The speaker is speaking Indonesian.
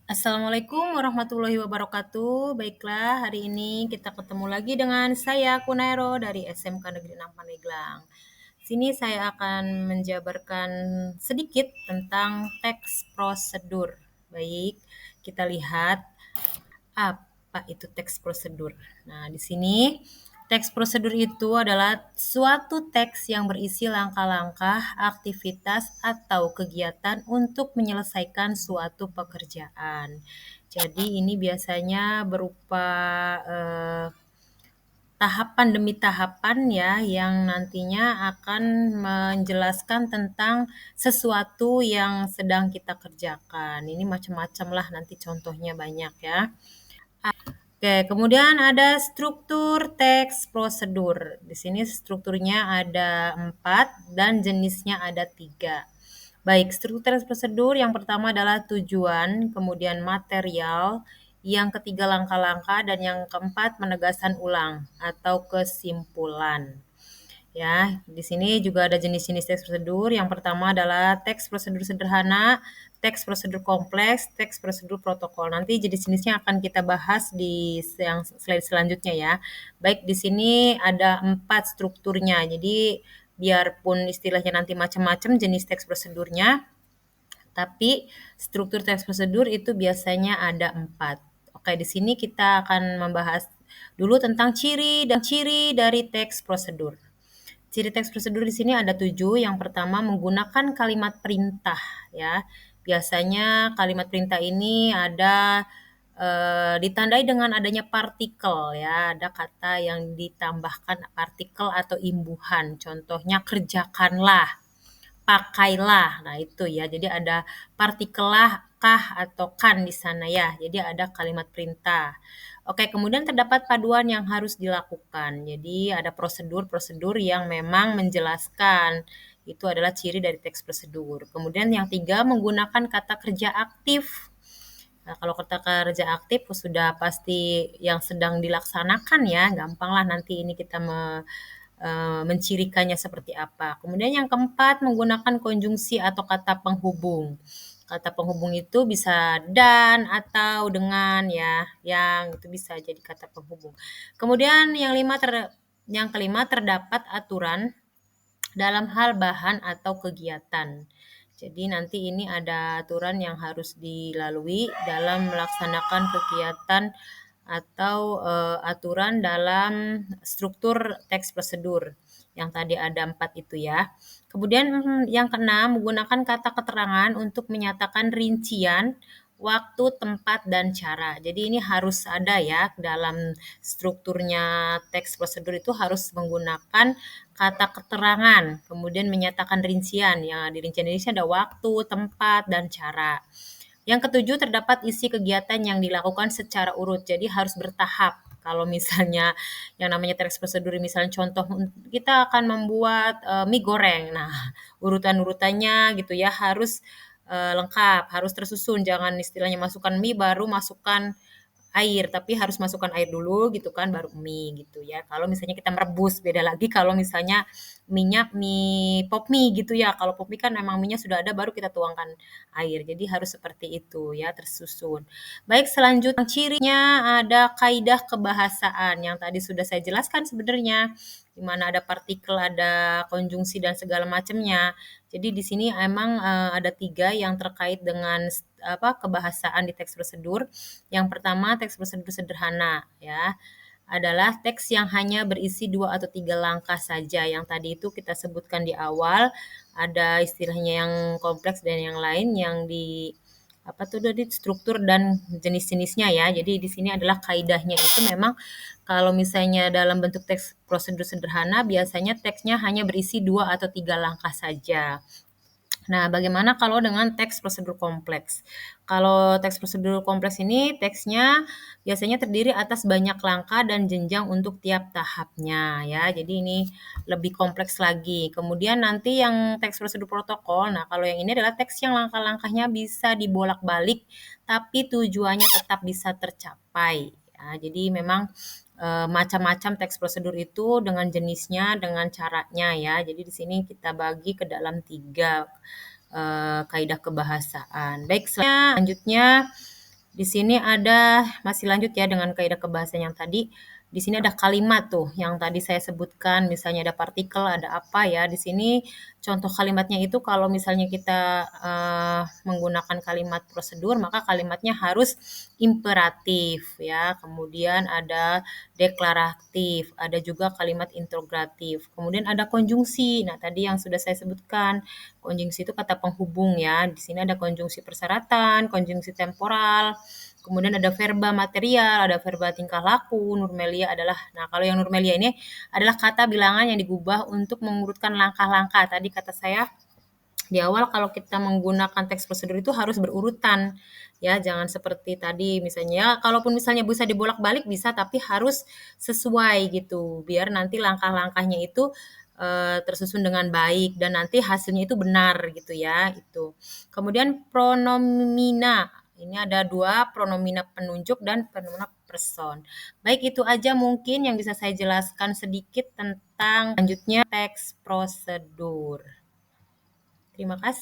Assalamualaikum warahmatullahi wabarakatuh. Baiklah, hari ini kita ketemu lagi dengan saya Kunairo dari SMK Negeri 6 Pandeglang. Sini saya akan menjabarkan sedikit tentang teks prosedur. Baik, kita lihat apa itu teks prosedur. Nah, di sini teks prosedur itu adalah suatu teks yang berisi langkah-langkah, aktivitas, atau kegiatan untuk menyelesaikan suatu pekerjaan. Jadi ini biasanya berupa tahapan demi tahapan ya yang nantinya akan menjelaskan tentang sesuatu yang sedang kita kerjakan. Ini macam-macam lah nanti contohnya banyak ya. Oke, kemudian ada struktur teks prosedur. Di sini strukturnya ada 4 dan jenisnya ada 3. Baik, struktur teks prosedur yang pertama adalah tujuan, kemudian material, yang ketiga langkah-langkah, dan yang keempat penegasan ulang atau kesimpulan. Ya, di sini juga ada jenis-jenis teks prosedur. Yang pertama adalah teks prosedur sederhana, teks prosedur kompleks, teks prosedur protokol. Nanti jenis-jenisnya akan kita bahas di yang slide selanjutnya ya. Baik, di sini ada 4 strukturnya. Jadi biarpun istilahnya nanti macam-macam jenis teks prosedurnya, tapi struktur teks prosedur itu biasanya ada 4. Oke, di sini kita akan membahas dulu tentang ciri dari teks prosedur. Ciri teks prosedur di sini ada 7. Yang pertama menggunakan kalimat perintah ya. Biasanya kalimat perintah ini ada ditandai dengan adanya partikel ya. Ada kata yang ditambahkan partikel atau imbuhan. Contohnya kerjakanlah, pakailah. Nah, itu ya. Jadi ada partikel lah, kah atau kan di sana ya. Jadi ada kalimat perintah. Oke, kemudian terdapat paduan yang harus dilakukan. Jadi ada prosedur-prosedur yang memang menjelaskan. Itu adalah ciri dari teks prosedur. Kemudian yang 3 menggunakan kata kerja aktif. Nah, kalau kata kerja aktif sudah pasti yang sedang dilaksanakan ya. Gampanglah nanti ini kita mencirikannya seperti apa. Kemudian yang keempat, menggunakan konjungsi atau kata penghubung. Kata penghubung itu bisa dan atau dengan ya, yang itu bisa jadi kata penghubung. Kemudian yang kelima terdapat aturan dalam hal bahan atau kegiatan. Jadi nanti ini ada aturan yang harus dilalui dalam melaksanakan kegiatan atau aturan dalam struktur teks prosedur yang tadi ada 4 itu ya. Kemudian yang keenam menggunakan kata keterangan untuk menyatakan rincian waktu, tempat, dan cara. Jadi ini harus ada ya dalam strukturnya teks prosedur itu harus menggunakan kata keterangan, kemudian menyatakan rincian. Yang di rincian ini ada waktu, tempat, dan cara. Yang ketujuh, terdapat isi kegiatan yang dilakukan secara urut, jadi harus bertahap. Kalau misalnya yang namanya teks prosedur, misalnya contoh kita akan membuat mie goreng. Nah, urutan-urutannya gitu ya harus lengkap, harus tersusun. Jangan istilahnya masukkan mie baru masukkan air, tapi harus masukkan air dulu gitu kan baru mie gitu ya. Kalau misalnya kita merebus, beda lagi kalau misalnya minyak mie pop mie gitu ya. Kalau pop mie kan memang minyak sudah ada baru kita tuangkan air. Jadi harus seperti itu ya, tersusun. Baik, selanjutnya cirinya ada kaidah kebahasaan yang tadi sudah saya jelaskan sebenarnya, di mana ada partikel, ada konjungsi dan segala macamnya. Jadi di sini emang ada 3 yang terkait dengan kebahasaan di teks prosedur. Yang pertama teks prosedur sederhana ya, adalah teks yang hanya berisi 2 atau 3 langkah saja. Yang tadi itu kita sebutkan di awal, ada istilahnya yang kompleks dan yang lain yang di tadi struktur dan jenis-jenisnya ya. Jadi di sini adalah kaidahnya itu memang kalau misalnya dalam bentuk teks prosedur sederhana biasanya teksnya hanya berisi 2 atau 3 langkah saja. Nah, bagaimana kalau dengan teks prosedur kompleks? Kalau teks prosedur kompleks ini teksnya biasanya terdiri atas banyak langkah dan jenjang untuk tiap tahapnya ya. Jadi ini lebih kompleks lagi. Kemudian nanti yang teks prosedur protokol. Nah, kalau yang ini adalah teks yang langkah-langkahnya bisa dibolak-balik tapi tujuannya tetap bisa tercapai. Ya, jadi memang macam-macam teks prosedur itu dengan jenisnya, dengan caranya ya. Jadi di sini kita bagi ke dalam 3 kaidah kebahasaan. Baik, selanjutnya Di sini ada masih lanjut ya dengan kaidah kebahasaan yang tadi. Di sini ada kalimat tuh yang tadi saya sebutkan, misalnya ada partikel, ada apa ya. Di sini contoh kalimatnya itu kalau misalnya kita menggunakan kalimat prosedur, maka kalimatnya harus imperatif ya. Kemudian ada deklaratif, ada juga kalimat interogatif. Kemudian ada konjungsi. Nah, tadi yang sudah saya sebutkan, konjungsi itu kata penghubung ya. Di sini ada konjungsi persyaratan, konjungsi temporal, kemudian ada verba material, ada verba tingkah laku, nurmelia adalah, nah kalau yang nurmelia ini adalah kata bilangan yang digubah untuk mengurutkan langkah-langkah. Tadi kata saya di awal kalau kita menggunakan teks prosedur itu harus berurutan ya, jangan seperti tadi misalnya, kalaupun misalnya bisa dibolak-balik bisa, tapi harus sesuai gitu, biar nanti langkah-langkahnya itu tersusun dengan baik dan nanti hasilnya itu benar gitu ya, itu. Kemudian pronomina, ini ada dua, pronomina penunjuk dan pronomina person. Baik, itu aja mungkin yang bisa saya jelaskan sedikit tentang lanjutnya teks prosedur. Terima kasih.